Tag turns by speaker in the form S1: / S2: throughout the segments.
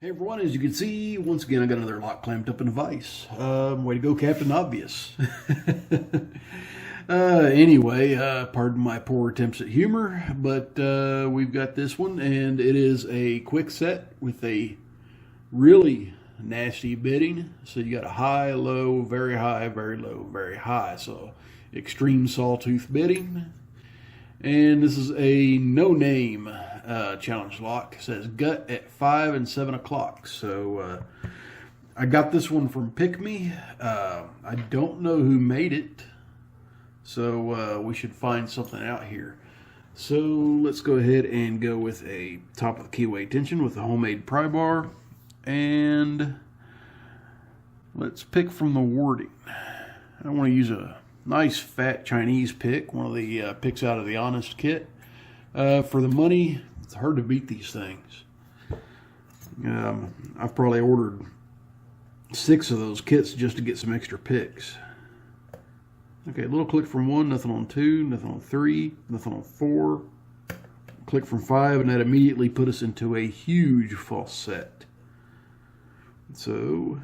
S1: Hey everyone, as you can see, once again I got another lock clamped up in a vise. Way to go, Captain Obvious. Anyway, pardon my poor attempts at humor, but we've got this one, and it is a quick set with a really nasty bidding. So you got a high, low, very high, very low, very high. So extreme sawtooth bidding. And this is a no-name challenge lock. It says gut at 5 and 7 o'clock. So I got this one from PickME. I don't know who made it. So we should find something out here. So let's go ahead and go with a top of the keyway tension with a homemade pry bar. And let's pick from the wording. I want to use a nice fat Chinese pick, one of the picks out of the Honest kit. For the money, it's hard to beat these things. I've probably ordered 6 of those kits just to get some extra picks. Okay, a little click from 1, nothing on 2, nothing on 3, nothing on 4. Click from 5, and that immediately put us into a huge false set. So,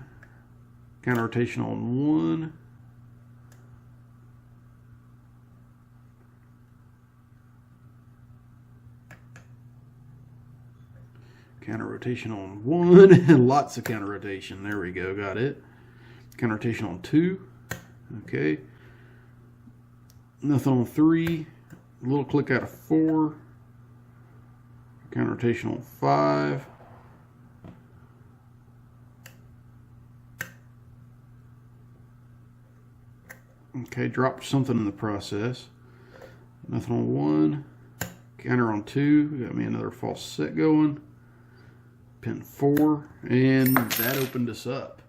S1: counter rotation on 1. Counter rotation on 1, lots of counter rotation. There we go, got it. Counter rotation on 2, okay. Nothing on 3, a little click out of 4. Counter rotation on 5. Okay, dropped something in the process. Nothing on 1. Counter on 2, got me another false set going. Pin 4, and that opened us up.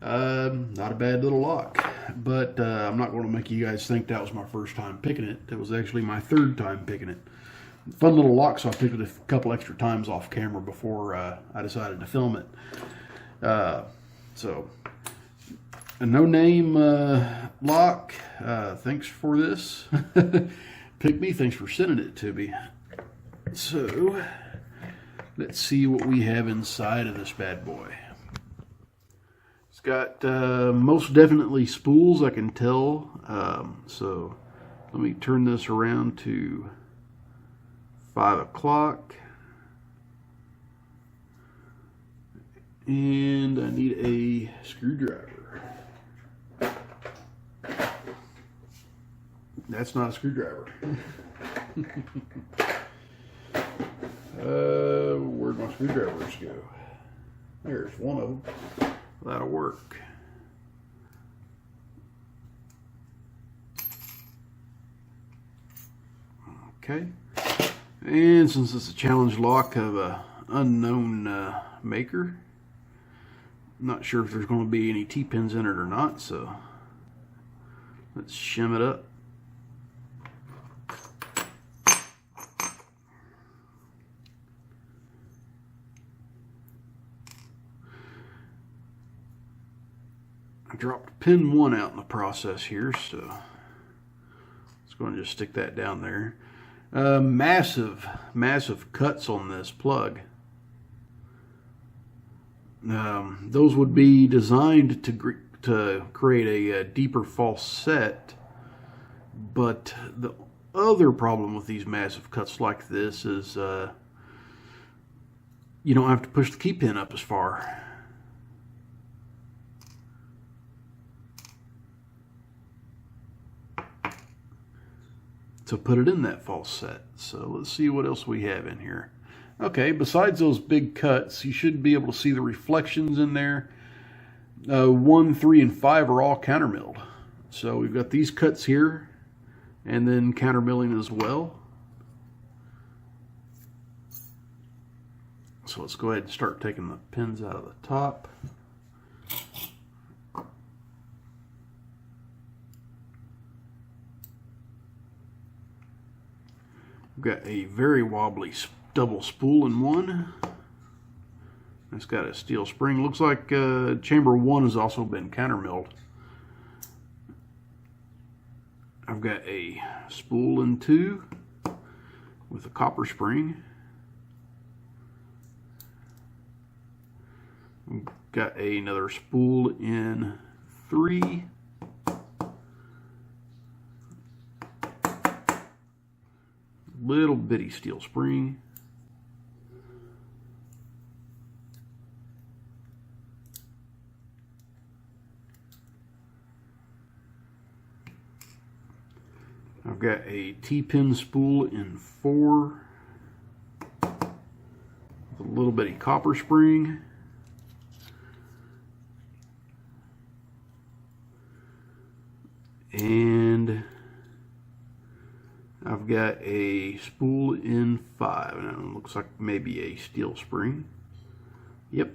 S1: Not a bad little lock, but I'm not going to make you guys think that was my first time picking it. It was actually my 3rd time picking it. Fun little lock, so I picked it a couple extra times off camera before I decided to film it. So, a no-name lock. Thanks for this. PickME, thanks for sending it to me. So, let's see what we have inside of this bad boy. It's got most definitely spools, I can tell. So let me turn this around to 5 o'clock. And I need a screwdriver. That's not a screwdriver. Where'd my screwdrivers go? There's one of them. That'll work. Okay. And since it's a challenge lock of a unknown maker, I'm not sure if there's going to be any T-pins in it or not, so let's shim it up. I dropped pin 1 out in the process here, so let's go and just stick that down there. Massive cuts on this plug. Those would be designed to create a deeper false set, but the other problem with these massive cuts like this is you don't have to push the key pin up as far. To put it in that false set. So let's see what else we have in here. Okay, besides those big cuts, you should be able to see the reflections in there. 1, 3, and 5 are all countermilled. So we've got these cuts here, and then countermilling as well. So let's go ahead and start taking the pins out of the top. We've got a very wobbly double spool in one. It's got a steel spring. Looks like chamber 1 has also been countermilled. I've got a spool in 2 with a copper spring. Got another spool in 3. Little bitty steel spring. I've got a T-pin spool in 4. With a little bitty copper spring. And I've got a spool in 5, and it looks like maybe a steel spring. Yep.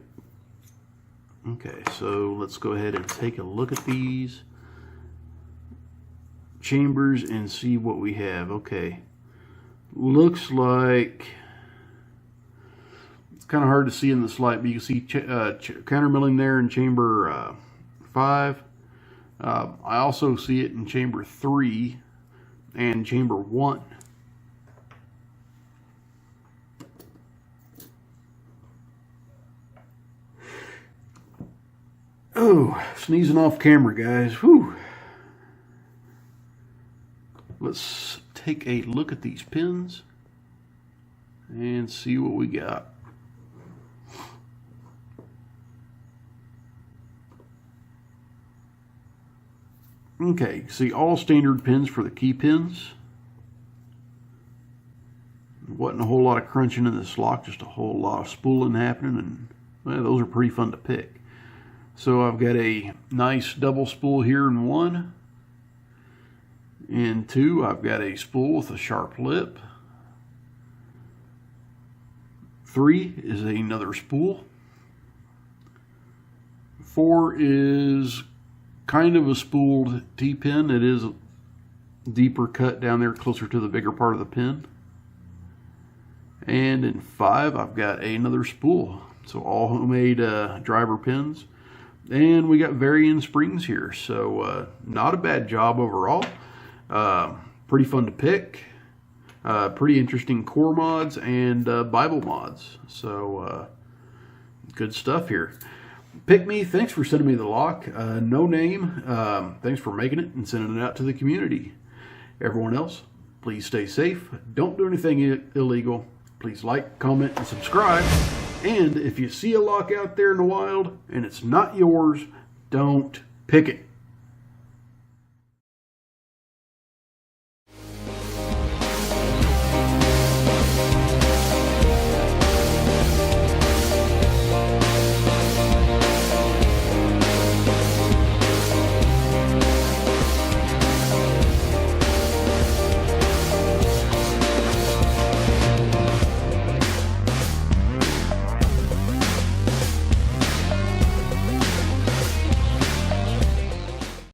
S1: Okay, so let's go ahead and take a look at these chambers and see what we have. Okay, looks like it's kind of hard to see in this light, but you can see countermilling there in chamber 5. I also see it in chamber 3 and chamber 1. Oh, sneezing off camera, guys. Whew. Let's take a look at these pins and see what we got. Okay, see all standard pins for the key pins. Wasn't a whole lot of crunching in this lock, just a whole lot of spooling happening, and well, those are pretty fun to pick. So I've got a nice double spool here in 1. In 2, I've got a spool with a sharp lip. 3 is another spool. 4 is kind of a spooled T-pin. It is a deeper cut down there closer to the bigger part of the pin. And in 5, I've got another spool. So all homemade driver pins. And we got varying springs here. So not a bad job overall. Pretty fun to pick. Pretty interesting core mods and Bible mods. So good stuff here. PickME, thanks for sending me the lock. No name, thanks for making it and sending it out to the community. Everyone else, please stay safe. Don't do anything illegal. Please like, comment, and subscribe. And if you see a lock out there in the wild and it's not yours, don't pick it.